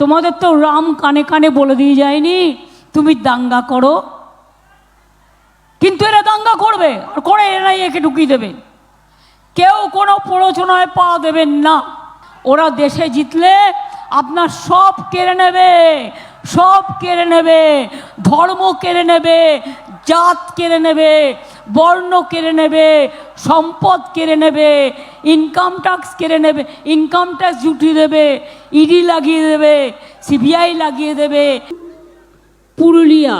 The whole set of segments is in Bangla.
তোমাদের তো রাম কানে কানে বলে দিয়ে যায়নি তুমি দাঙ্গা করো, কিন্তু এরা দাঙ্গা করবে আর করে এনআইএকে ঢুকিয়ে দেবে। কেউ কোনো প্ররোচনায় পা দেবেন না। ওরা দেশে জিতলে আপনার সব কেড়ে নেবে, সব কেড়ে নেবে, ধর্ম কেড়ে নেবে, জাত কেড়ে নেবে, বর্ণ কেড়ে নেবে, সম্পদ কেড়ে নেবে, ইনকাম ট্যাক্স কেড়ে নেবে, ইনকাম ট্যাক্স জুটিয়ে দেবে, ইডি লাগিয়ে দেবে, সিবিআই লাগিয়ে দেবে। পুরুলিয়া,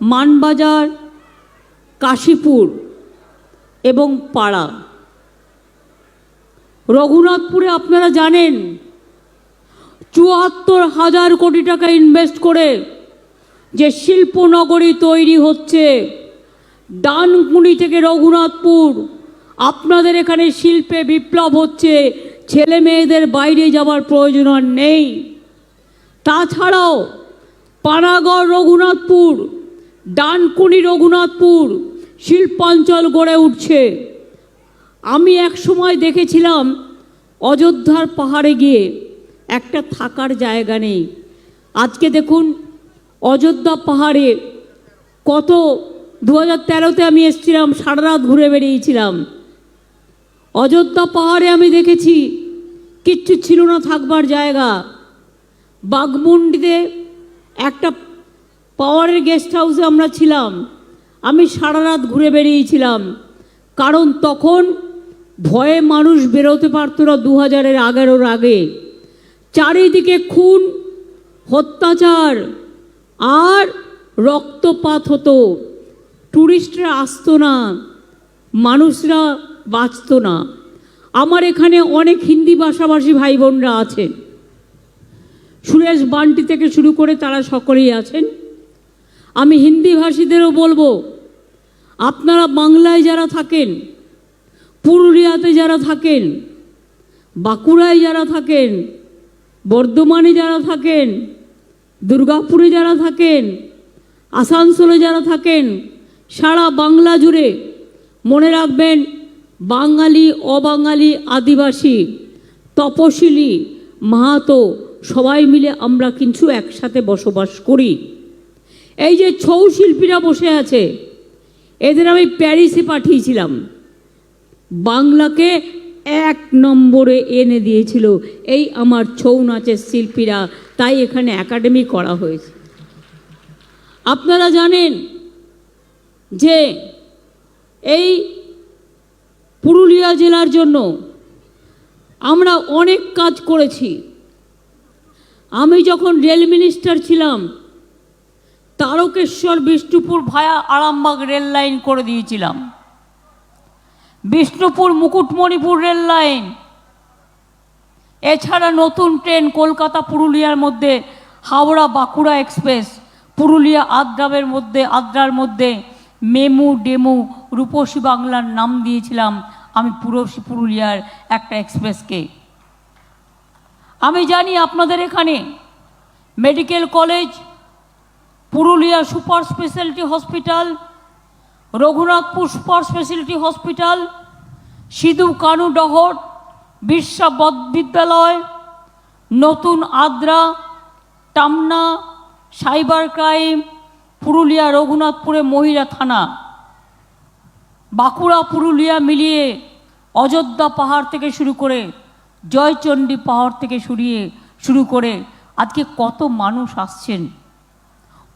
মানবাজার, কাশীপুর এবং পাড়া, রঘুনাথপুরে আপনারা জানেন ৭৪,০০০ কোটি টাকা ইনভেস্ট করে যে শিল্পনগরী তৈরি হচ্ছে, ডানকুনি থেকে রঘুনাথপুর, আপনাদের এখানে শিল্পে বিপ্লব হচ্ছে, ছেলে মেয়েদের বাইরে যাওয়ার প্রয়োজন আর নেই। তাছাড়াও পানাগড় রঘুনাথপুর, ডানকুনি রঘুনাথপুর শিল্পাঞ্চল গড়ে উঠছে। আমি এক সময় দেখেছিলাম অযোধ্যার পাহাড়ে গিয়ে একটা থাকার জায়গা নেই। আজকে দেখুন অযোধ্যা পাহাড়ে কত, 2013-তে আমি এসেছিলাম, সারা রাত ঘুরে বেরিয়েছিলাম। অযোধ্যা পাহাড়ে আমি দেখেছি কিচ্ছু ছিল না থাকবার জায়গা। বাঘমুন্ডিতে একটা পাওয়ারের গেস্ট হাউসে আমরা ছিলাম, আমি সারা রাত ঘুরে বেরিয়েছিলাম। কারণ তখন ভয়ে মানুষ বেরোতে পারত না, 2011-এর আগে। চারিদিকে খুন, অত্যাচার আর রক্তপাত হতো। টুরিস্টরা আসতো না, মানুষরা বাঁচত না। আমার এখানে অনেক হিন্দি ভাষাভাষী ভাই বোনরা আছেন, সুরেশ বান্টি থেকে শুরু করে তারা সকলেই আছেন। আমি হিন্দি ভাষীদেরও বলবো, আপনারা বাংলায় যারা থাকেন, পুরুলিয়াতে যারা থাকেন, বাঁকুড়ায় যারা থাকেন, বর্ধমানে যারা থাকেন, দুর্গাপুরে যারা থাকেন, আসানসোলে যারা থাকেন, সারা বাংলা জুড়ে মনে রাখবেন, বাঙালি, অবাঙালি, আদিবাসী, তপশিলি, মাহাতো সবাই মিলে আমরা কিন্তু একসাথে বসবাস করি। এই যে ছৌ শিল্পীরা বসে আছে, এদের আমি প্যারিসে পাঠিয়েছিলাম, বাংলাকে 1 নম্বরে এনে দিয়েছিল এই আমার ছৌ নাচের শিল্পীরা, তাই এখানে একাডেমি করা হয়েছে। আপনারা জানেন যে এই পুরুলিয়া জেলার জন্য আমরা অনেক কাজ করেছি। আমি যখন রেল মিনিস্টার ছিলাম, তারকেশ্বর বিষ্ণুপুর ভায়া আরামবাগ রেল লাইন করে দিয়েছিলাম, বিষ্ণুপুর মুকুটমণিপুর রেল লাইন। এছাড়া নতুন ট্রেন কলকাতা পুরুলিয়ার মধ্যে হাওড়া বাঁকুড়া এক্সপ্রেস, পুরুলিয়া আদ্রার মধ্যে মেমু ডেমু রূপসী বাংলার নাম দিয়েছিলাম আমি পুরুলিয়ার একটা এক্সপ্রেসকে। আমি জানি আপনাদের এখানে medical college, Purulia super speciality hospital, Raghunathpur super speciality hospital, Sidhu Kanu Dahar Birsa বিদ্যালয়, নতুন আদ্রা, টামনা, সাইবার ক্রাইম, পুরুলিয়া রঘুনাথপুরে মহিলা থানা, বাঁকুড়া পুরুলিয়া মিলিয়ে অযোধ্যা পাহাড় থেকে শুরু করে জয়চণ্ডী পাহাড় থেকে শুরু করে আজকে কত মানুষ আসছেন,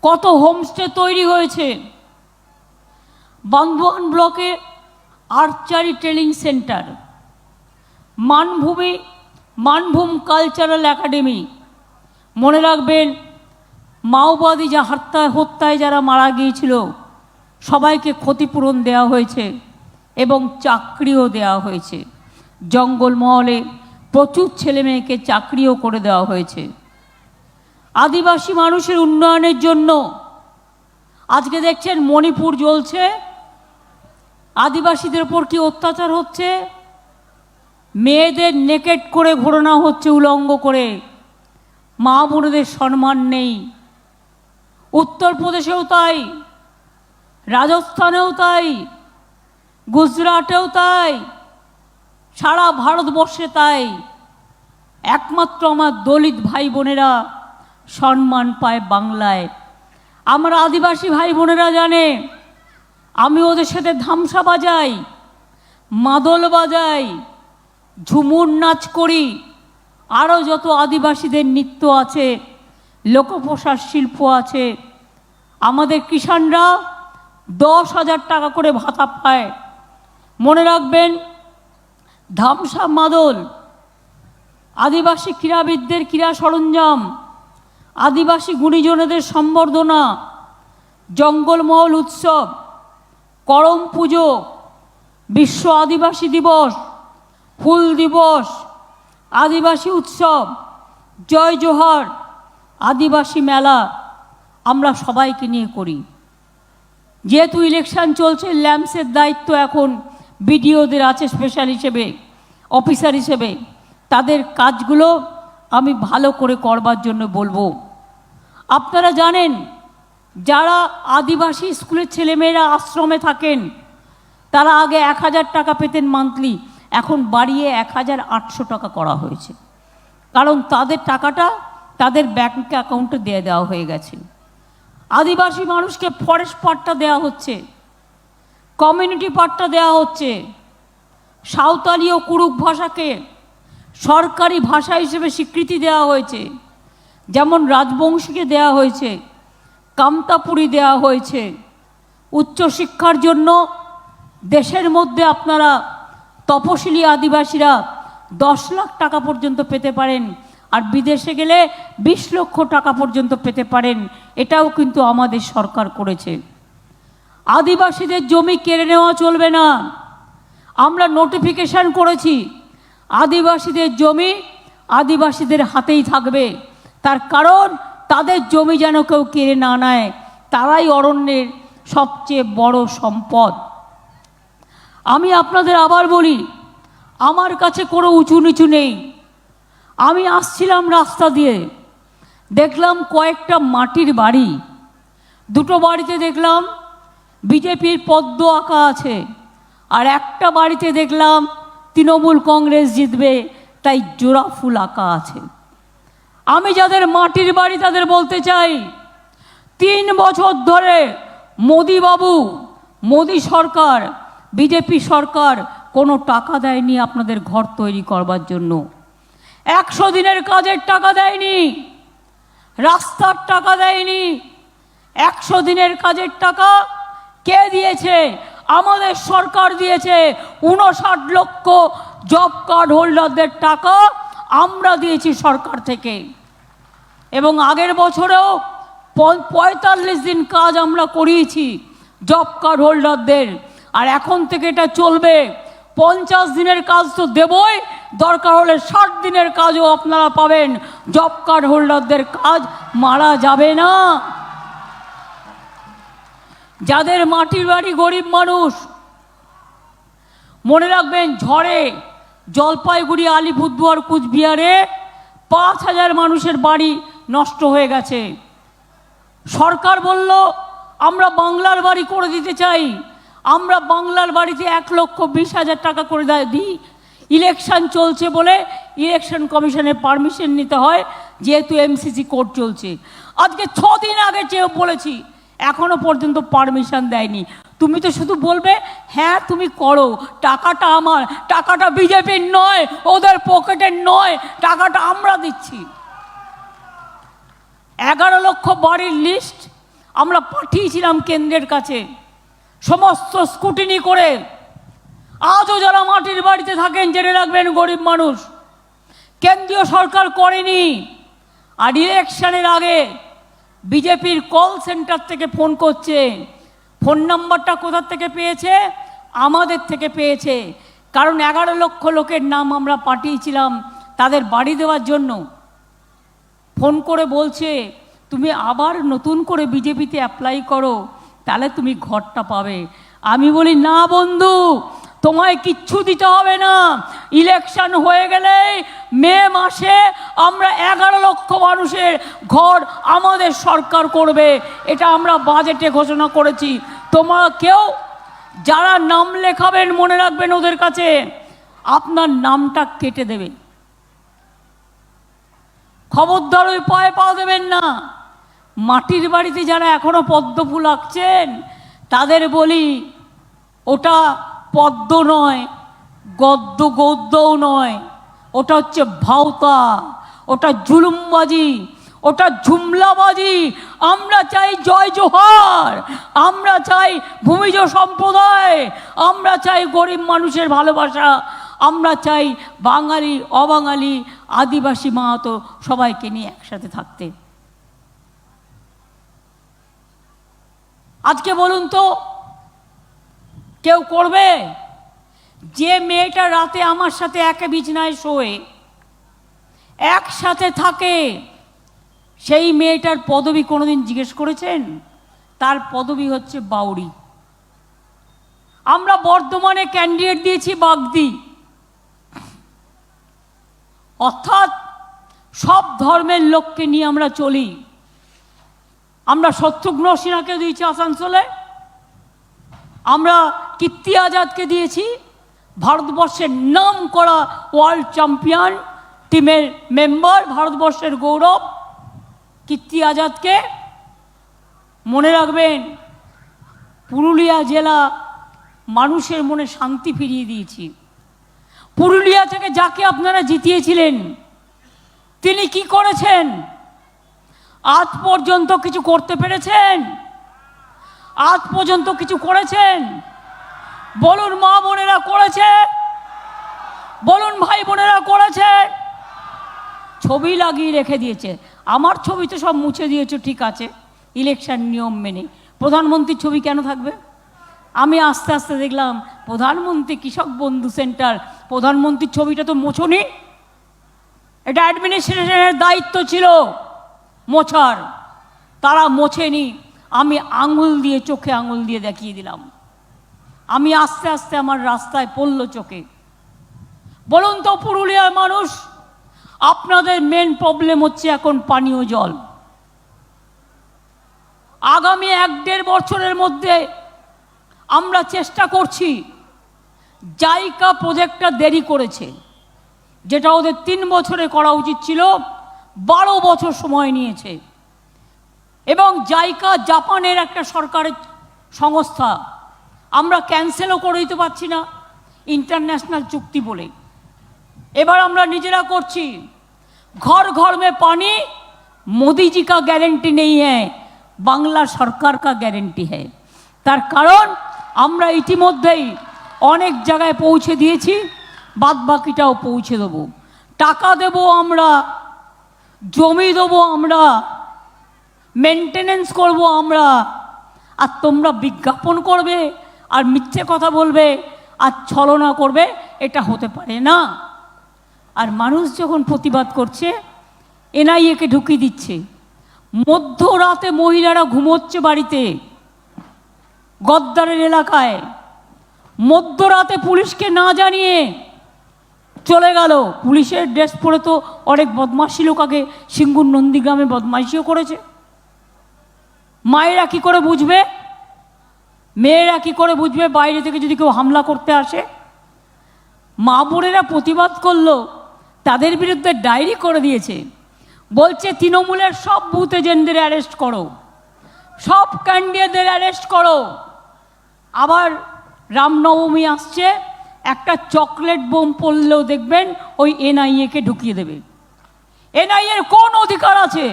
কত হোমস্টে তৈরি হয়েছে। বান্দোয়ান ব্লকে archery training centre, Manbhum cultural academy. মনে রাখবেন, মাওবাদী হত্যায় যারা মারা গিয়েছিল সবাইকে ক্ষতিপূরণ দেওয়া হয়েছে এবং চাকরিও দেওয়া হয়েছে। জঙ্গলমহলে প্রচুর ছেলে মেয়েকে চাকরিও করে দেওয়া হয়েছে। আদিবাসী মানুষের উন্নয়নের জন্য আজকে দেখছেন মণিপুর জ্বলছে, আদিবাসীদের উপর কি অত্যাচার হচ্ছে, মেয়েদের নেকেট করে ঘোরানো হচ্ছে উলঙ্গ করে, মা বোনেদের সম্মান নেই। উত্তরপ্রদেশেও তাই, রাজস্থানেও তাই, গুজরাটেও তাই, সারা ভারতবর্ষে তাই। একমাত্র আমার দলিত ভাই বোনেরা সম্মান পায় বাংলায়। আমার আদিবাসী ভাই বোনেরা জানে আমি ওদের সাথে ধামসা বাজাই, মাদল বাজাই, ঝুমুর নাচ করি, আরও যত আদিবাসীদের নৃত্য আছে, লোকপ্রসার শিল্প আছে। আমাদের কিষাণরা 10,000 টাকা করে ভাতা পায়। মনে রাখবেন, ধামসা, মাদল, আদিবাসী ক্রীড়াবিদদের ক্রীড়া সরঞ্জাম, আদিবাসী গুণীজনেদের সম্বর্ধনা, জঙ্গলমহল উৎসব, করম পুজো, বিশ্ব আদিবাসী দিবস, ফুল দিবস, আদিবাসী উৎসব, জয় জোহার, আদিবাসী মেলা আমরা সবাইকে নিয়ে করি। যেহেতু ইলেকশন চলছে, ল্যাম্পসের দায়িত্ব এখন বিডিওদের আছে স্পেশাল হিসেবে, অফিসার হিসেবে। তাদের কাজগুলো আমি ভালো করে করবার জন্য বলবো। আপনারা জানেন, যারা আদিবাসী স্কুলের ছেলেমেয়েরা আশ্রমে থাকেন তারা আগে 1,000 টাকা পেতেন মান্থলি, এখন বাড়িয়ে 1,800 টাকা করা হয়েছে। কারণ তাদের টাকাটা তাদের ব্যাংক অ্যাকাউন্টে দিয়ে দেওয়া হয়ে গেছে। আদিবাসী মানুষকে ফরেস্ট পাট্টা দেওয়া হচ্ছে, কমিউনিটি পাট্টা দেওয়া হচ্ছে, সাঁওতালি ও কুড়ুক ভাষাকে সরকারি ভাষা হিসেবে স্বীকৃতি দেওয়া হয়েছে। যেমন রাজবংশীকে দেওয়া হয়েছে, কামতাপুরী দেওয়া হয়েছে। উচ্চশিক্ষার জন্য দেশের মধ্যে আপনারা তপশিলি আদিবাসীরা 10 লাখ টাকা পর্যন্ত পেতে পারেন, আর বিদেশে গেলে 20 লক্ষ টাকা পর্যন্ত পেতে পারেন। এটাও কিন্তু আমাদের সরকার করেছে। আদিবাসীদের জমি কেড়ে নেওয়া চলবে না। আমরা নোটিফিকেশন করেছি, আদিবাসীদের জমি আদিবাসীদের হাতেই থাকবে। তার কারণ তাদের জমি যেন কেউ কেড়ে না নেয়, তারাই অরণ্যের সবচেয়ে বড় সম্পদ। আমি আপনাদের আবার বলি, আমার কাছে কোনো উঁচু নিচু নেই। আমি আসছিলাম রাস্তা দিয়ে, দেখলাম কয়েকটা মাটির বাড়ি, দুটো বাড়িতে দেখলাম বিজেপির পদ্ম আঁকা আছে, আর একটা বাড়িতে দেখলাম তৃণমূল কংগ্রেস জিতবে তাই জোড়া ফুল আঁকা আছে। আমি যাদের মাটির বাড়ি তাদের বলতে চাই, 3 বছর ধরে মোদিবাবু, মোদি সরকার, বিজেপি সরকার কোনো টাকা দেয়নি আপনাদের ঘর তৈরি করবার জন্য। 100 দিনের কাজের টাকা দেয়নি, রাস্তার টাকা দেয়নি। 100 দিনের কাজের টাকা কে দিয়েছে? আমাদের সরকার দিয়েছে। 59 লক্ষ জব কার্ড হোল্ডারদের টাকা আমরা দিয়েছি সরকার থেকে। এবং আগের বছরেও 45 দিন কাজ আমরা করিয়েছি জব কার্ড হোল্ডারদের, আর এখন থেকে এটা চলবে। 50 দিনের কাজ তো দেবই, দরকার হলে 60 দিনের কাজও আপনারা পাবেন। জব কার্ড হোল্ডারদের কাজ মারা যাবে না। যাদের মাটির বাড়ি, গরিব মানুষ, মনে রাখবেন, ঝড়ে জলপাইগুড়ি, আলিপুরদুয়ার, কুচবিহারে 5,000 মানুষের বাড়ি নষ্ট হয়ে গেছে। সরকার বলল আমরা বাংলার বাড়ি করে দিতে চাই। আমরা বাংলার বাড়িতে 1,20,000 টাকা করে দিই। ইলেকশন চলছে বলে ইলেকশন কমিশনের পারমিশন নিতে হয়, যেহেতু এমসিসি কোর্ট চলছে। আজকে 6 দিন আগে চেয়ে বলেছি, এখনো পর্যন্ত পারমিশন দেয়নি। তুমি তো শুধু বলবে হ্যাঁ তুমি করো, টাকাটা আমার, টাকাটা বিজেপির নয়, ওদের পকেটের নয়, টাকাটা আমরা দিচ্ছি। 11 লক্ষ বাড়ির লিস্ট আমরা পাঠিয়েছিলাম কেন্দ্রের কাছে, সমস্ত স্কুটিনি করে। আজও যারা মাটির বাড়িতে থাকেন জেনে রাখবেন, গরিব মানুষ, কেন্দ্রীয় সরকার করেনি। আর ইলেকশনের আগে বিজেপির কল সেন্টার থেকে ফোন করছে। ফোন নাম্বারটা কোথা থেকে পেয়েছে? আমাদের থেকে পেয়েছে। কারণ 11 লক্ষ লোকের নাম আমরা পাঠিয়েছিলাম তাদের বাড়ি দেওয়ার জন্য। ফোন করে বলছে তুমি আবার নতুন করে বিজেপিতে অ্যাপ্লাই করো, তাহলে তুমি ঘরটা পাবে। আমি বলি না বন্ধু, তোমায় কিচ্ছু দিতে হবে না। ইলেকশন হয়ে গেলে মে মাসে আমরা 11 লক্ষ মানুষের ঘর আমাদের সরকার করবে। এটা আমরা বাজেটে ঘোষণা করেছি। তোমরা কেউ যারা নাম লেখাবেন, মনে রাখবেন ওদের কাছে আপনার নামটা কেটে দেবে। খবরদার ওই পায়ে পা দেবেন না। মাটির বাড়িতে যারা এখনো পদ্ম ফুল আঁকছেন তাদের বলি, ওটা পদ্ম নয়, গদ্যও নয়, ওটা হচ্ছে ভাওতা, ওটা জুলুমবাজি, ওটা ঝুমলাবাজি। আমরা চাই জয় জোহার, আমরা চাই ভূমিজ সম্প্রদায়, আমরা চাই গরিব মানুষের ভালোবাসা, আমরা চাই বাঙালি অবাঙালি আদিবাসী মাহাতো সবাইকে নিয়ে একসাথে থাকতে। আজকে বলুন তো কেউ করবে? যে মেয়েটা রাতে আমার সাথে একে বিছানায় শোয়ে, একসাথে থাকে, সেই মেয়েটার পদবি কোনোদিন জিজ্ঞেস করেছেন? তার পদবি হচ্ছে বাউরি। আমরা বর্ধমানে ক্যান্ডিডেট দিয়েছি বাগদি, অর্থাৎ সব ধর্মের লোককে নিয়ে আমরা চলি। আমরা শত্রুঘ্ন সিনহাকে দিয়েছি আসানসোলে, আমরা কীর্তি আজাদকে দিয়েছি, ভারতবর্ষের নাম করা ওয়ার্ল্ড চ্যাম্পিয়ন টিমের মেম্বার, ভারতবর্ষের গৌরব কীর্তি আজাদকে। মনে রাখবেন, পুরুলিয়া জেলা মানুষের মনে শান্তি ফিরিয়ে দিয়েছি। পুরুলিয়া থেকে যাকে আপনারা জিতিয়েছিলেন তিনি কি করেছেন? আজ পর্যন্ত কিছু করতে পেরেছেন? আজ পর্যন্ত কিছু করেছেন? বলুন মা বোনেরা করেছে? বলুন ভাই বোনেরা করেছে? ছবি লাগিয়ে রেখে দিয়েছে। আমার ছবি তো সব মুছে দিয়েছে, ঠিক আছে, ইলেকশন নিয়ম মেনে। প্রধানমন্ত্রীর ছবি কেন থাকবে? আমি আস্তে আস্তে দেখলাম প্রধানমন্ত্রী কৃষক বন্ধু সেন্টার, প্রধানমন্ত্রীর ছবিটা তো মোছনি। এটা অ্যাডমিনিস্ট্রেশনের দায়িত্ব ছিল মোছার, তারা মোছেনি। আমি আঙুল দিয়ে, চোখে আঙুল দিয়ে দেখিয়ে দিলাম। আমি আস্তে আস্তে আমার রাস্তায় পড়ল চোখে। বলুন তো পুরুলিয়ার মানুষ, আপনাদের মেন প্রবলেম হচ্ছে এখন পানীয় জল। আগামী 1-1.5 বছরের মধ্যে আমরা চেষ্টা করছি, জাইকা প্রজেক্টটা দেরি করেছে, যেটা ওদের 3 বছরে করা উচিত ছিল, 12 বছর সময় নিয়েছে। এবং জাইকা জাপানের একটা সরকারের সংস্থা, আমরা ক্যান্সেলও করে দিতে পারছি না ইন্টারন্যাশনাল চুক্তি বলে। এবার আমরা নিজেরা করছি। घर घर में पानी मोदी जी का গ্যারেন্টি নেই হ্যাঁ, বাংলা সরকার কা গ্যারেন্টি হ্যাঁ। তার কারণ আমরা ইতিমধ্যেই অনেক জায়গায় পৌঁছে দিয়েছি, বাদ বাকিটাও পৌঁছে দেবো। টাকা দেবো আমরা, জমি দেবো আমরা, মেনটেনেন্স করব আমরা, আর তোমরা বিজ্ঞাপন করবে আর মিথ্যে কথা বলবে আর ছলনা করবে, এটা হতে পারে না। আর মানুষ যখন প্রতিবাদ করছে, এনআইএকে ঢুকিয়ে দিচ্ছে। মধ্যরাতে মহিলারা ঘুমোচ্ছে বাড়িতে, গদ্দারের এলাকায়, মধ্যরাতে পুলিশকে না জানিয়ে চলে গেল। পুলিশের ড্রেস পরে তো অনেক বদমাশি লোক আগে সিঙ্গুর নন্দীগ্রামে বদমাইশিও করেছে। মায়েরা কি করে বুঝবে? মেয়েরা কি করে বুঝবে বাইরে থেকে যদি কেউ হামলা করতে আসে? মা বোনেরা প্রতিবাদ করলো, তাদের বিরুদ্ধে ডায়েরি করে দিয়েছে, বলছে তৃণমূলের সব বুথ এজেন্টদের অ্যারেস্ট করো, সব ক্যান্ডিডেটদের অ্যারেস্ট করো। আবার রামনবমী আসছে, একটা চকলেট বোম পড়লেও দেখবেন ওই এনআইএকে ঢুকিয়ে দেবে। এনআইএর কোন অধিকার আছে?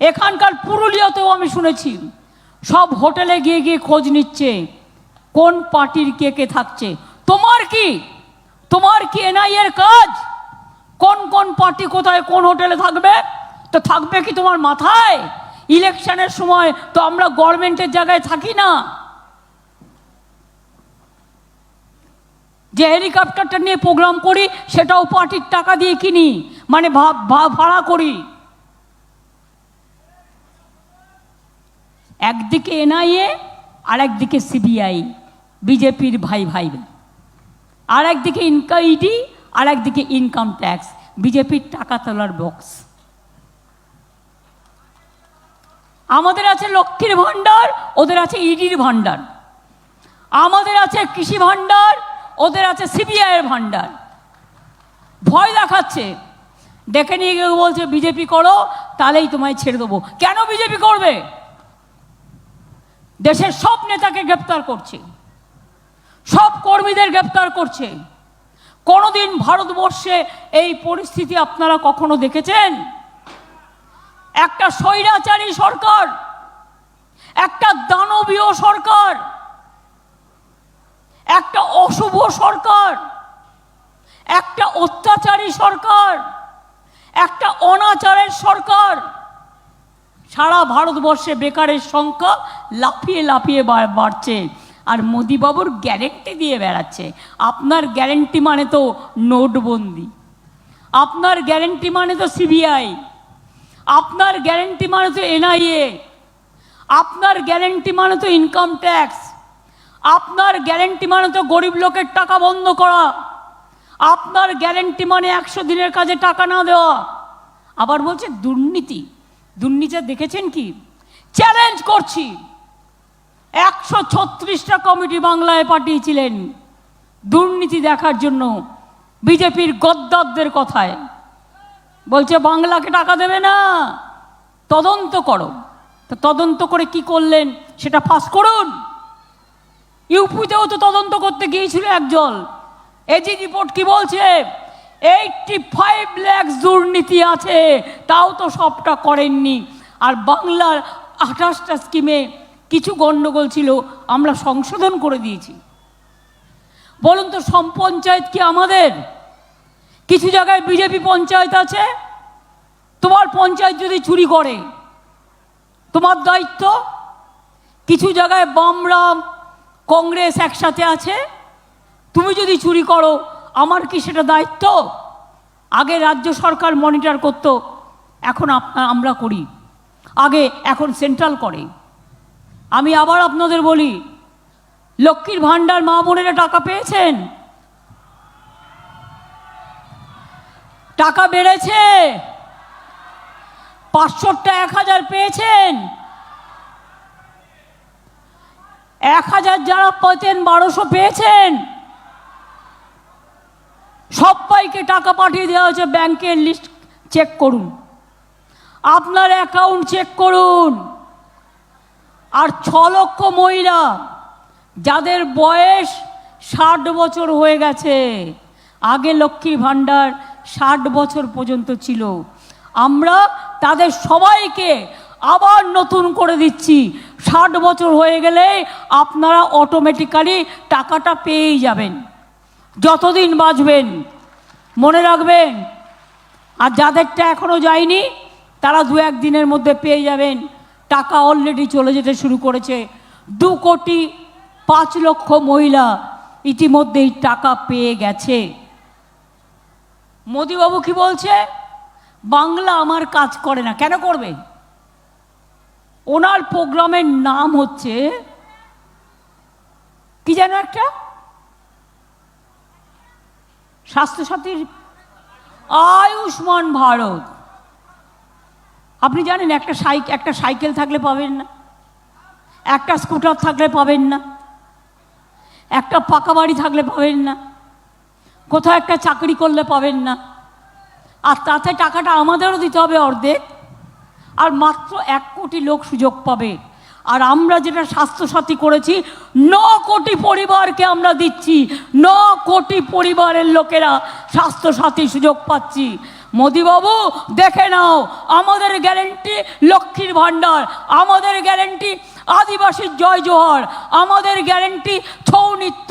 এখানকার পুরুলিয়াতেও আমি শুনেছি সব হোটেলে গিয়ে গিয়ে খোঁজ নিচ্ছে কোন পার্টির কে কে থাকছে। তোমার কি, তোমার কি এনআইএর কাজ কোন কোন পার্টি কোথায় কোন হোটেলে থাকবে? তো থাকবে কি তোমার মাথায়? ইলেকশনের সময় তো আমরা গভর্নমেন্টের জায়গায় থাকি না, যে হেলিকপ্টারটা নিয়ে প্রোগ্রাম করি সেটাও পার্টির টাকা দিয়ে কিনি, মানে ভাড়া করি। একদিকে এনআইএ আর একদিকে সিবিআই, বিজেপির ভাই ভাই, আর একদিকে ইডি আর একদিকে ইনকাম ট্যাক্স, বিজেপির টাকা তোলার বক্স। আমাদের আছে লক্ষ্মীর ভাণ্ডার, ওদের আছে ইডির ভাণ্ডার। আমাদের আছে কৃষি ভাণ্ডার, ওদের আছে সিবিআইয়ের ভাণ্ডার। ভয় দেখাচ্ছে। ডেকে নিয়ে গিয়ে বলছে বিজেপি করো, তাহলেই তোমায় ছেড়ে দেবো। কেন বিজেপি করবে? দেশের সব নেতাকে গ্রেপ্তার করছে, সব কর্মীদের গ্রেপ্তার করছে। কোনোদিন ভারতবর্ষে এই পরিস্থিতি আপনারা কখনো দেখেছেন? একটা স্বৈরাচারী সরকার, একটা দানবীয় সরকার, একটা অশুভ সরকার, একটা অত্যাচারী সরকার, একটা অনাচারের সরকার। সারা ভারতবর্ষে বেকারের সংখ্যা লাফিয়ে লাফিয়ে বাড়ছে, আর মোদিবাবুর গ্যারেন্টি দিয়ে বেড়াচ্ছে। আপনার গ্যারেন্টি মানে তো নোটবন্দি, আপনার গ্যারেন্টি মানে তো সিবিআই, আপনার গ্যারেন্টি মানে তো এনআইএ, আপনার গ্যারেন্টি মানে তো ইনকাম ট্যাক্স, আপনার গ্যারেন্টি মানে তো গরিব লোকের টাকা বন্ধ করা, আপনার গ্যারেন্টি মানে 100 দিনের কাজে টাকা না দেওয়া। আবার বলছে দুর্নীতি। দুর্নীতি দেখেছেন কি? চ্যালেঞ্জ করছি, 136টা কমিটি বাংলায় পাঠিয়েছিলেন দুর্নীতি দেখার জন্য বিজেপির গদ্দারদের কথায়। বলছে বাংলাকে টাকা দেবে না, তদন্ত করো। তো তদন্ত করে কি করলেন সেটা ফাঁস করুন। ইউপিতেও তো তদন্ত করতে গিয়েছিল একজন, এজি রিপোর্ট কি বলছে? 85 লাখ দুর্নীতি আছে, তাও তো সবটা করেননি। আর বাংলার 28টা স্কিমে কিছু গণ্ডগোল ছিল, আমরা সংশোধন করে দিয়েছি। বলুন তো, সব পঞ্চায়েত কি আমাদের? কিছু জায়গায় বিজেপি পঞ্চায়েত আছে, তোমার পঞ্চায়েত যদি চুরি করে তোমার দায়িত্ব। কিছু জায়গায় বামরাম কংগ্রেস একসাথে আছে, তুমি যদি চুরি করো আমার কি সেটা দায়িত্ব? আগে রাজ্য সরকার মনিটর করত, এখন আমরা করি। আগে, এখন সেন্ট্রাল করে। আমি আবার আপনাদের বলি, লক্ষ্মীর ভাণ্ডার মা বোনেরা টাকা পেয়েছেন? টাকা বেড়েছে, 500টা 1000 পেয়েছেন। 1000 যারা পেতেন 1200 পেয়েছেন। সবাইকে টাকা পাঠিয়ে দেওয়া হয়েছে। ব্যাংকের লিস্ট চেক করুন, আপনার অ্যাকাউন্ট চেক করুন। আর 6 লক্ষ মহিলা যাদের বয়স 60 বছর হয়ে গেছে, আগে লক্ষ্মীর ভাণ্ডার 60 বছর পর্যন্ত ছিল, আমরা তাদের সবাইকে আবার নতুন করে দিচ্ছি। 60 বছর হয়ে গেলে আপনারা অটোমেটিক্যালি টাকাটা পেয়েই যাবেন, যতদিন বাঁচবেন, মনে রাখবেন। আর যাদেরটা এখনো যায়নি তারা 2-1 দিনের মধ্যে পেয়ে যাবেন। টাকা অলরেডি চলে যেতে শুরু করেছে। 2,05,00,000 মহিলা ইতিমধ্যেই টাকা পেয়ে গেছে। মোদিবাবু কি বলছে? বাংলা আমার কাজ করে না। কেন করবে? ওনার প্রোগ্রামের নাম হচ্ছে কি যেন একটা, স্বাস্থ্যসাথীর আয়ুষ্মান ভারত। আপনি জানেন একটা সাইকেল থাকলে পাবেন না, একটা স্কুটার থাকলে পাবেন না, একটা পাকা বাড়ি থাকলে পাবেন না, কোথাও একটা চাকরি করলে পাবেন না। আর তাতে টাকাটা আমাদেরও দিতে হবে অর্ধেক, আর মাত্র 1 কোটি লোক সুযোগ পাবে। আর আমরা যেটা স্বাস্থ্যসাথী করেছি, 9 কোটি পরিবারকে আমরা দিচ্ছি। 9 কোটি পরিবারের লোকেরা স্বাস্থ্যসাথী সুযোগ পাচ্ছি। মোদিবাবু দেখে নাও, আমাদের গ্যারেন্টি লক্ষ্মীর ভাণ্ডার, আমাদের গ্যারেন্টি আদিবাসীর জয় জোহার, আমাদের গ্যারেন্টি ছৌ নৃত্য,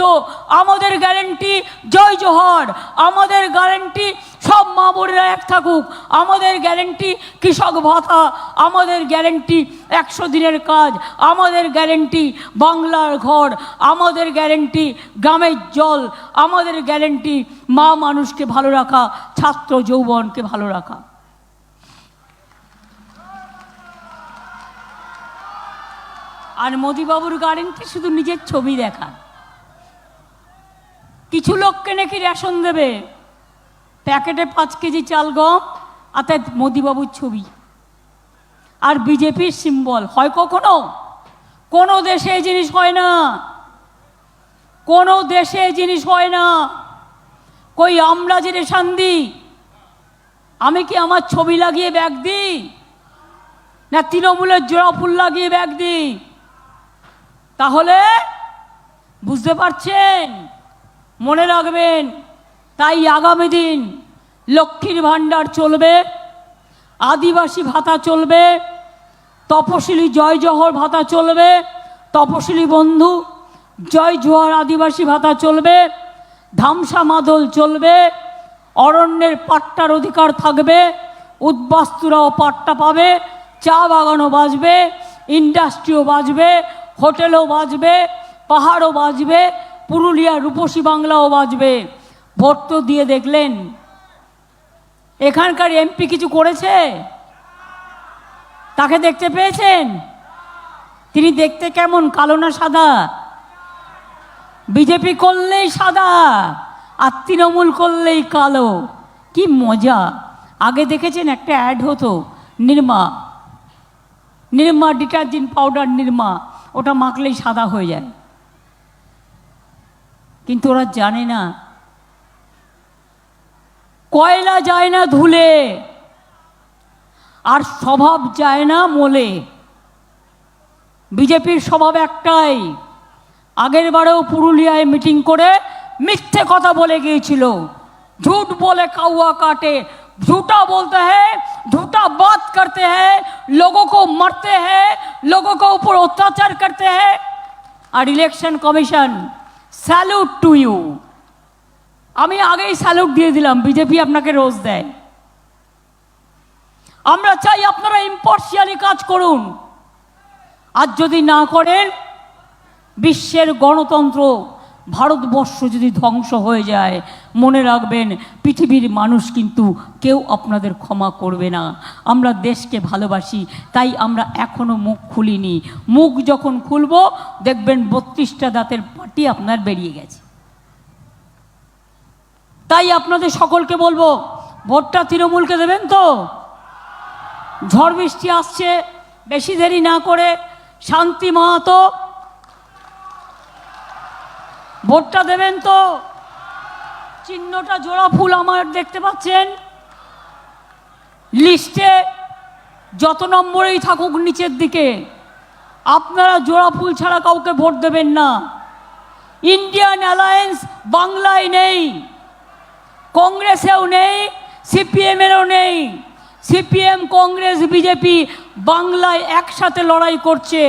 আমাদের গ্যারেন্টি জয় জোহার, আমাদের গ্যারেন্টি সব মা বোনেরা এক থাকুক, আমাদের গ্যারেন্টি কৃষক ভাতা, আমাদের গ্যারেন্টি 100 দিনের কাজ, আমাদের গ্যারেন্টি বাংলার ঘর, আমাদের গ্যারেন্টি গ্রামের জল, আমাদের গ্যারেন্টি মা মানুষকে ভালো রাখা, ছাত্র যৌবনকে ভালো রাখা। আর মোদিবাবুর গ্যারেন্টি শুধু নিজের ছবি দেখা। কিছু লোককে নাকি রেশন দেবে, প্যাকেটে 5 কেজি চাল গম, আর তাই মোদিবাবুর ছবি আর বিজেপির সিম্বল। হয় কখনো? কোনো দেশে এই জিনিস হয় না, কোনো দেশে এই জিনিস হয় না। কই আমরা যে রেশন দিই, আমি কি আমার ছবি লাগিয়ে ব্যাগ দিই, না তৃণমূলের জোড়া ফুল লাগিয়ে ব্যাগ দিই? তাহলে বুঝতে পারছেন, মনে রাখবেন। তাই আগামী দিন লক্ষ্মীর ভাণ্ডার চলবে, আদিবাসী ভাতা চলবে, তপশিলি জয় জোহর ভাতা চলবে, তপশিলি বন্ধু জয় জোহর আদিবাসী ভাতা চলবে, ধামসা মাদল চলবে, অরণ্যের পাট্টার অধিকার থাকবে, উদ্বাস্তুরাও পাট্টা পাবে, চা বাগানও বাঁচবে, ইন্ডাস্ট্রিও বাঁচবে, হোটেলও বাঁচবে, পাহাড়ও বাঁচবে, পুরুলিয়া রূপসী বাংলাও বাঁচবে। ভোট তো দিয়ে দেখলেন, এখানকার এমপি কিছু করেছে? তাকে দেখতে পেয়েছেন? তিনি দেখতে কেমন, কালো না সাদা? বিজেপি করলেই সাদা আর তৃণমূল করলেই কালো। কি মজা! আগে দেখেছেন একটা অ্যাড হতো, নির্মা নির্মা ডিটারজেন্ট পাউডার নির্মা, ওটা মাখলেই সাদা হয়ে যায়। কিন্তু ওরা জানে না, কয়লা যায় না ধুলে, আর স্বভাব যায় না মোলে। বিজেপির স্বভাব একটাই, আগের বারেও পুরুলিয়ায় মিটিং করে মিথ্যে কথা বলে গিয়েছিল। झूठ बोले कौवा काटे, झूठा बोलते हैं, झूठा बात करते हैं, लोगों को मारते हैं, लोगों को ऊपर अत्याचार करते हैं। और election commission salute to you. আমি আগেই স্যালুট দিয়ে দিলাম, বিজেপি আপনাকে রোজ দেয়। আমরা চাই আপনারা ইম্পার্শিয়ালি কাজ করুন, আর যদি না করেন বিশ্বের গণতন্ত্র ভারতবর্ষ যদি ধ্বংস হয়ে যায়, মনে রাখবেন পৃথিবীর মানুষ কিন্তু কেউ আপনাদের ক্ষমা করবে না। আমরা দেশকে ভালোবাসি, তাই আমরা এখনো মুখ খুলিনি। মুখ যখন খুলব দেখবেন 32টা দাঁতের পাটি আপনার বেরিয়ে গেছে। তাই আপনাদের সকলকে বলবো, ভোটটা তৃণমূলকে দেবেন তো? ঝড় বৃষ্টি আসছে, বেশি দেরি না করে শান্তি মাহাতো ভোটটা দেবেন তো? চিহ্নটা জোড়া ফুল আমার দেখতে পাচ্ছেন লিস্টে, যত নম্বরেই থাকুক নিচের দিকে, আপনারা জোড়া ফুল ছাড়া কাউকে ভোট দেবেন না। ইন্ডিয়ান অ্যালায়েন্স বাংলায় নেই, কংগ্রেসেও নেই, সিপিএমেরও নেই। সিপিএম কংগ্রেস বিজেপি বাংলায় একসাথে লড়াই করছে,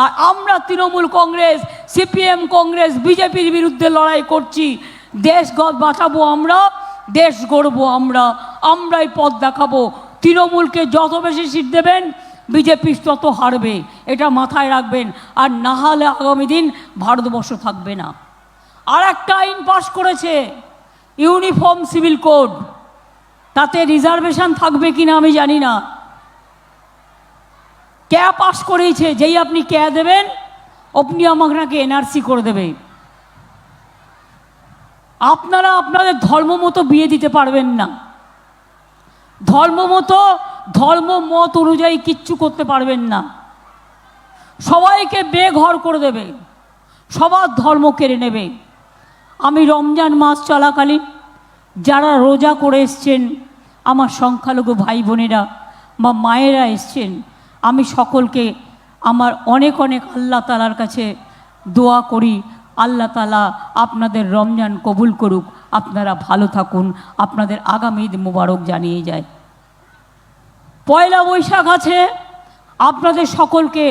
আর আমরা তৃণমূল কংগ্রেস সিপিএম কংগ্রেস বিজেপির বিরুদ্ধে লড়াই করছি। দেশ বাঁচাবো আমরা, দেশ গড়বো আমরা, আমরাই পথ দেখাবো। তৃণমূলকে যত বেশি সিট দেবেন বিজেপি তত হারবে, এটা মাথায় রাখবেন। আর না হলে আগামী দিন ভারতবর্ষ থাকবে না। আর একটা আইন পাশ করেছে, ইউনিফর্ম সিভিল কোড, তাতে রিজার্ভেশন থাকবে কিনা আমি জানি না। ক্যা পাশ করেছে, যেই আপনি ক্যা দেবেন আপনি আমাকে এনআরসি করে দেবে। আপনারা আপনাদের ধর্ম মতো বিয়ে দিতে পারবেন না, ধর্ম মত অনুযায়ী কিচ্ছু করতে পারবেন না। সবাইকে বেঘর করে দেবে, সবার ধর্ম কেড়ে নেবে। আমি রমজান মাস চলাকালীন যারা রোজা করে এসছেন, আমার সংখ্যালঘু ভাই বোনেরা বা মায়েরা এসছেন, আমি সকলকে আমার অনেক অনেক আল্লাহ তালার কাছে দোয়া করি, আল্লাহ তালা আপনাদের রমজান কবুল করুক, আপনারা ভালো থাকুন, আপনাদের আগামী ঈদ মুবারক জানিয়ে যায়। পয়লা বৈশাখ আছে, আপনাদের সকলকে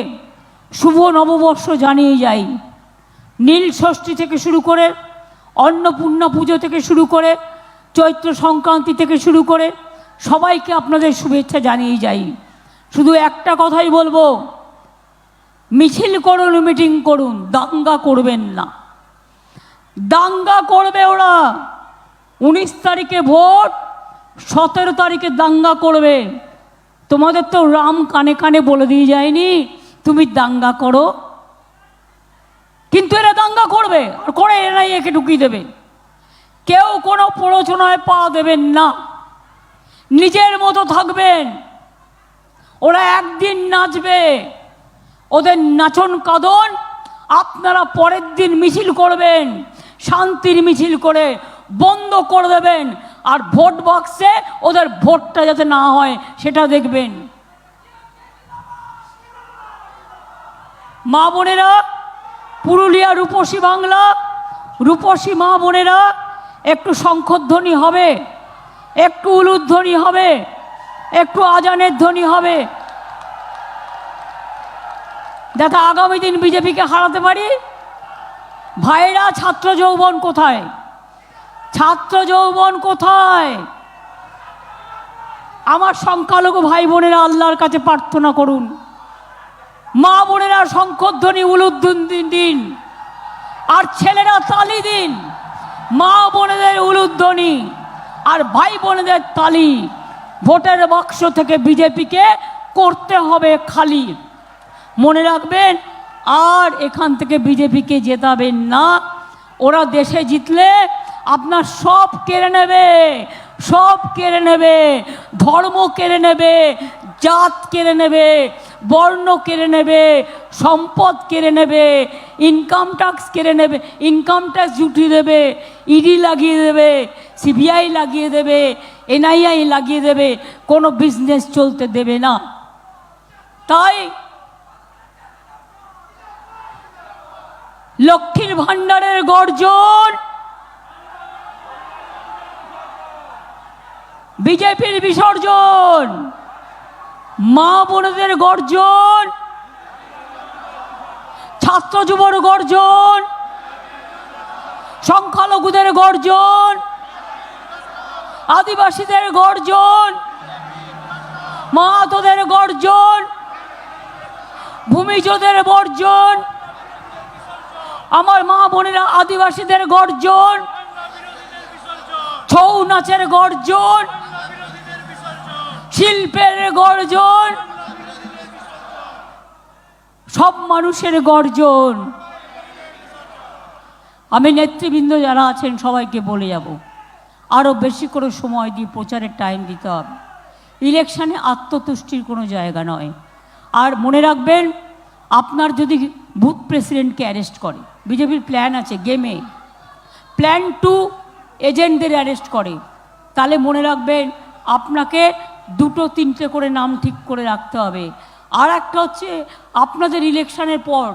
শুভ নববর্ষ জানিয়ে যাই। নীল ষষ্ঠী থেকে শুরু করে, অন্নপূর্ণা পুজো থেকে শুরু করে, চৈত্র সংক্রান্তি থেকে শুরু করে সবাইকে আপনাদের শুভেচ্ছা জানিয়ে যাই। শুধু একটা কথাই বলবো, মিছিল করুন, মিটিং করুন, দাঙ্গা করবেন না। দাঙ্গা করবে ওরা। 19 তারিখে ভোট, 17 তারিখে দাঙ্গা করবে। তোমাদের তো রাম কানে কানে বলে দিয়ে যায়নি তুমি দাঙ্গা করো, কিন্তু এরা দাঙ্গা করবে, আর করে এরাই একে ঢুকিয়ে দেবে। কেউ কোনো প্ররোচনায় পা দেবেন না, নিজের মতো থাকবেন। ওরা একদিন নাচবে, ওদের নাচন কাঁদন আপনারা পরের দিন মিছিল করবেন, শান্তির মিছিল করে বন্ধ করে দেবেন। আর ভোট বাক্সে ওদের ভোটটা যাতে না হয় সেটা দেখবেন। মা বোনেরা, পুরুলিয়া রূপসী বাংলা, রূপসী মা বোনেরা, একটু শঙ্খধ্বনি হবে, একটু উলুধ্বনি হবে, একটু আজানের ধ্বনি হবে, যাতে আগামী দিন বিজেপিকে হারাতে পারি। ভাইরা, ছাত্র যৌবন কোথায়? ছাত্র যৌবন কোথায়? আমার সংখ্যালঘু ভাই বোনেরা আল্লাহর কাছে প্রার্থনা করুন, মা বোনেরা শঙ্খধ্বনি উলুধ্বনি দিন, আর ছেলেরা তালি দিন। মা বোনেদের উলুধ্বনি আর ভাই বোনেদের তালি। ভোটের বাক্স থেকে বিজেপিকে করতে হবে খালি। মনে রাখবেন, আর এখান থেকে বিজেপিকে জেতাবেন না। ওরা দেশে জিতলে আপনার সব কেড়ে নেবে, সব কেড়ে নেবে। ধর্ম কেড়ে নেবে, জাত কেড়ে নেবে, বর্ণ কেড়ে নেবে, সম্পদ কেড়ে নেবে, ইনকাম ট্যাক্স কেড়ে নেবে, ইনকাম ট্যাক্স জুটিয়ে দেবে, ইডি লাগিয়ে দেবে, সিবিআই লাগিয়ে দেবে, এনআইআই লাগিয়ে দেবে, কোনো বিজনেস চলতে দেবে না। তাই লক্ষ্মীর ভাণ্ডারের গর্জন, বিজেপির বিসর্জন, মা বোনদের গর্জন, ছাত্র যুবর গর্জন, সংখ্যালঘুদের গর্জন, আদিবাসীদের গর্জন, মাহাতোদের গর্জন, ভূমিজদের বর্জন, আমার মা বোনেরা আদিবাসীদের গর্জন, ছৌ নাচের গর্জন, শিল্পের গর্জন, সব মানুষের গর্জন। আমি নেতৃবৃন্দ যারা আছেন সবাইকে বলে যাব, আরও বেশি করে সময় দিয়ে প্রচারের টাইম দিতে হবে। ইলেকশানে আত্মতুষ্টির কোনো জায়গা নয়। আর মনে রাখবেন, আপনার যদি বুথ প্রেসিডেন্টকে অ্যারেস্ট করে, বিজেপির প্ল্যান আছে গেমে, প্ল্যান 2 এজেন্টদের অ্যারেস্ট করে, তাহলে মনে রাখবেন আপনাকে 2-3টে করে নাম ঠিক করে রাখতে হবে। আর একটা হচ্ছে, আপনাদের ইলেকশনের পর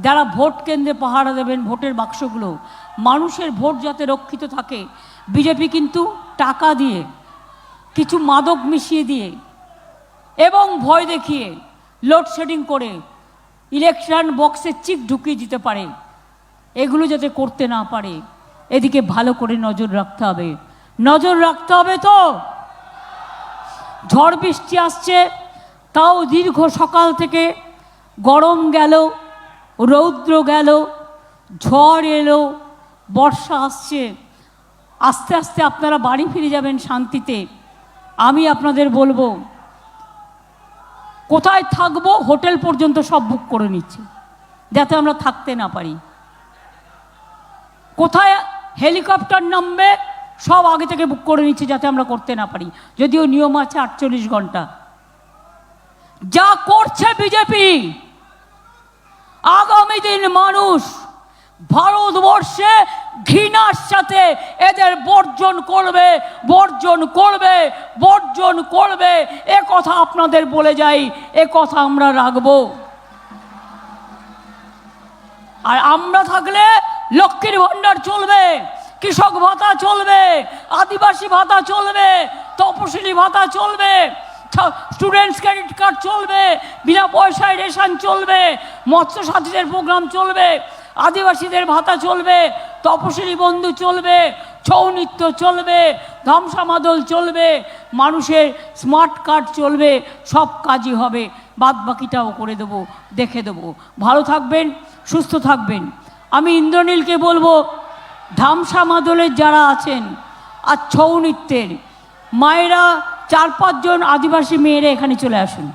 যারা ভোট কেন্দ্রে পাহারা দেবেন, ভোটের বাক্সগুলো, মানুষের ভোট যাতে রক্ষিত থাকে, বিজেপি কিন্তু টাকা দিয়ে, কিছু মাদক মিশিয়ে দিয়ে এবং ভয় দেখিয়ে, লোডশেডিং করে ইলেকশন বক্সে চিক ঢুকিয়ে দিতে পারে। এগুলো যাতে করতে না পারে, এদিকে ভালো করে নজর রাখতে হবে। নজর রাখতে হবে তো। ঝড় বৃষ্টি আসছে, তাও দীর্ঘ সকাল থেকে গরম গেল, রৌদ্র গেল, ঝড় এলো, বর্ষা আসছে। আস্তে আস্তে আপনারা বাড়ি ফিরে যাবেন শান্তিতে। আমি আপনাদের বলবো, কোথায় থাকবো হোটেল পর্যন্ত সব বুক করে নিচ্ছে, যাতে আমরা থাকতে না পারি। কোথায় হেলিকপ্টার নামবে সব আগে থেকে বুক করে নিচ্ছে, যাতে আমরা করতে না পারি, যদিও নিয়ম আছে 48 ঘন্টা। যা করছে বিজেপি, আগামী দিন মানুষ ভারতবর্ষে ঘৃণার সাথে এদের বর্জন করবে, বর্জন করবে, বর্জন করবে। এ কথা আপনাদের বলে যাই, এ কথা আমরা রাখবো। আর আমরা থাকলে লক্ষ্মীর ভাণ্ডার চলবে, কৃষক ভাতা চলবে, আদিবাসী ভাতা চলবে, তপশিলি ভাতা চলবে, স্টুডেন্টস ক্রেডিট কার্ড চলবে, বিনা পয়সায় রেশন চলবে, মৎস্যসাথীদের প্রোগ্রাম চলবে, আদিবাসীদের ভাতা চলবে, তপশিলি বন্ধু চলবে, ছৌ নৃত্য চলবে, ধামসা মাদল চলবে, মানুষের স্মার্ট কার্ড চলবে, সব কাজই হবে। বাদ বাকিটাও করে দেবো, দেখে দেবো। ভালো থাকবেন, সুস্থ থাকবেন। আমি ইন্দ্রনীলকে বলবো, ধামসা মাদলের যারা আছেন আর ছৌ নৃত্যের মায়েরা 4-5 জন আদিবাসী মেয়েরা এখানে চলে আসুন।